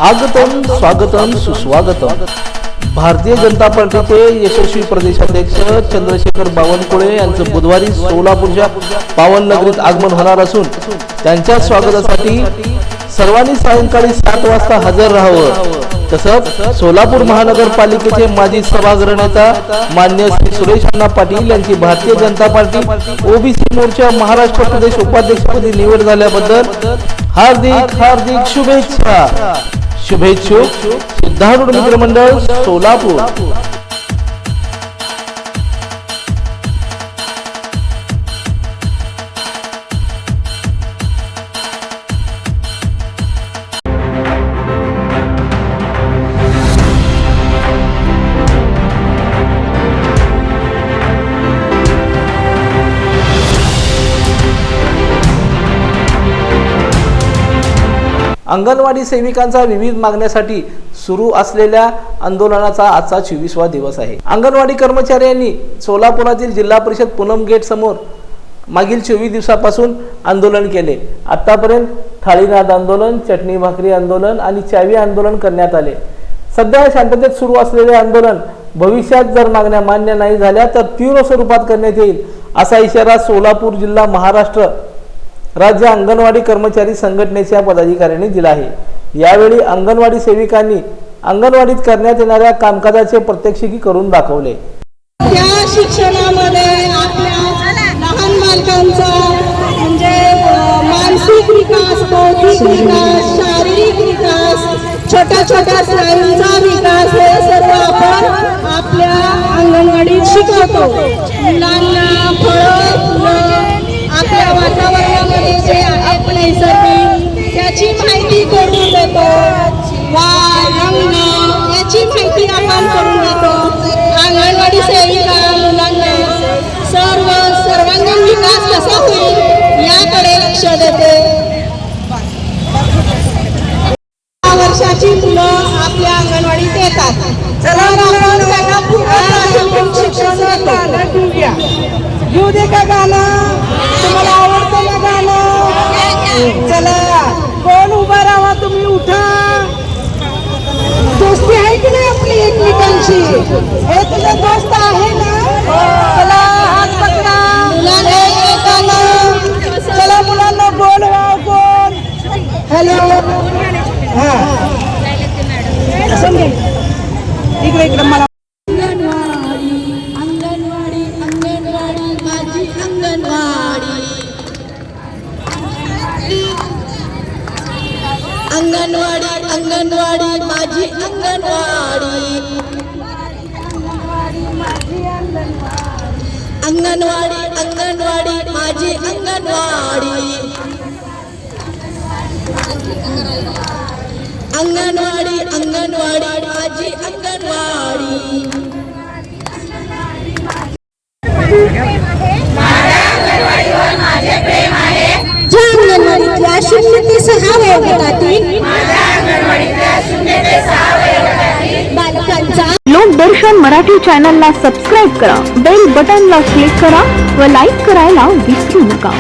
आगतम स्वागतम सुस्वागतम। भारतीय जनता पार्टीचे यशस्वी प्रदेशाध्यक्ष चंद्रशेखर बावनकुळे यांचं बुधवारी सोलापूरच्या पावन नगरीत आगमन होणार असून त्यांच्या स्वागतासाठी सर्वांनी सायंकाळी 7 वाजता हजर राहावं। तसंच सोलापूर महानगरपालिकेचे माजी सभागृह नेता मान्य श्री सुरेश अण्णा पाटील यांची भारतीय जनता पार्टी ओबीसी मोर्चा महाराष्ट्र प्रदेश उपाध्यक्षपदी निवड झाल्याबद्दल हार्दिक शुभेच्छा। शुभेच्छुक सिद्धारूढ मित्रमंडळ सोलापूर। अंगणवाडी सेविकांचा विविध मागण्यासाठी सुरू असलेल्या आंदोलनाचा आजचा 24वा दिवस आहे। अंगणवाडी कर्मचाऱ्यांनी सोलापुरातील जिल्हा परिषद पूनम गेट समोर मागील 24 दिवसापासून आंदोलन केले। आतापर्यंत थाळीनाद आंदोलन, चटणी भाकरी आंदोलन आणि चावी आंदोलन करण्यात आले। सध्या शांततेत सुरू असलेले आंदोलन भविष्यात जर मागण्या मान्य नाही झाल्या तर तीव्र स्वरूपात करण्यात येईल असा इशारा सोलापूर जिल्हा महाराष्ट्र राज्य अंगणवाडी कर्मचारी संघटनेच्या पदाधिकाऱ्यांनी दिला आहे। यावेळी अंगणवाडी सेविकांनी अंगणवाडीत करण्यात येणाऱ्या कामकाजाचे प्रात्यक्षिकी करून दाखवले। त्या शिक्षणामध्ये आपल्या लहान बालकांचा म्हणजे मानसिक विकास, बौद्धिक विकास, शारीरिक विकास, छोट्या स्नायूंचा विकास हे सर्व आपण आपल्या अंगणवाडीत शिकवतो। मुलांना फळं आपल्या वातावरणामध्ये जे आहेत नैसर्गिक त्याची माहिती करून देतो। रंग याची माहिती आपण करून देतो। अंगणवाडी सेविका मुलांना सर्वांगीण विकास कसा होईल याकडे लक्ष देते। 6 वर्षाची मुलं आपल्या अंगणवाडीत येतात। चला आपण त्यांना पूर्ण शिक्षण देतो। घेऊ दे का गाणं? तुम्हाला आवडतं ना गाणं? चला कोण उभा राहा, तुम्ही उठा। दोस्ती आहे की नाही आपली एकमेकांची? हे तुझा दोस्त आहे ना? चला हात पकडा। चला मुलांना बोलवा कोण? हॅलो हा इकडे मला अंगणवाडी माझी अंगणवाडी, अंगणवाडी माझी अंगणवाडी, अंगणवाडी माझी अंगणवाडी। ज्या अंगणवाडीतल्या 0 ते 6 वयोगटातील बालकांचा लोकदर्शन मराठी चॅनलला सबस्क्राईब करा, बेल बटनला क्लिक करा व लाईक करायला विसरू नका।